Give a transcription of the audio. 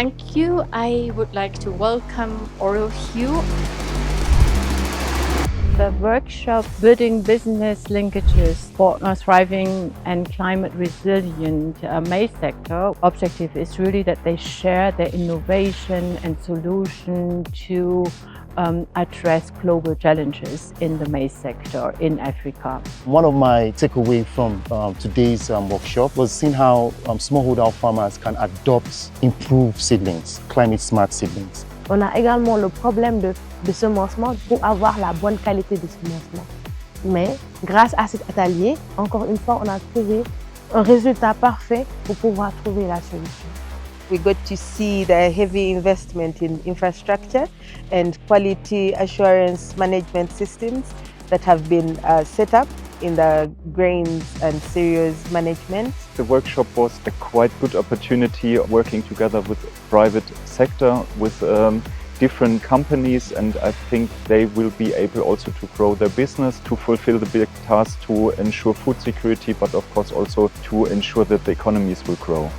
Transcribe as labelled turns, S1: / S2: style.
S1: thank you. I would like to welcome all of you. The workshop Building Business Linkages for a Thriving and Climate Resilient maize sector. Objective is really that they share their innovation and solution to address global challenges in the maize sector in Africa.
S2: One of my takeaways from today's workshop was seeing how smallholder farmers can adopt improved seedlings, climate-smart seedlings.
S3: On a également le problème de semencement pour avoir la bonne qualité de semencement. Mais grâce à cet atelier, encore une fois, on a trouvé un résultat parfait pour pouvoir trouver la solution.
S4: We got to see the heavy investment in infrastructure and quality assurance management systems that have been set up in the grains and cereals management.
S5: The workshop was a quite good opportunity working together with private sector, with different companies, and I think they will be able also to grow their business, to fulfill the big task to ensure food security, but of course also to ensure that the economies will grow.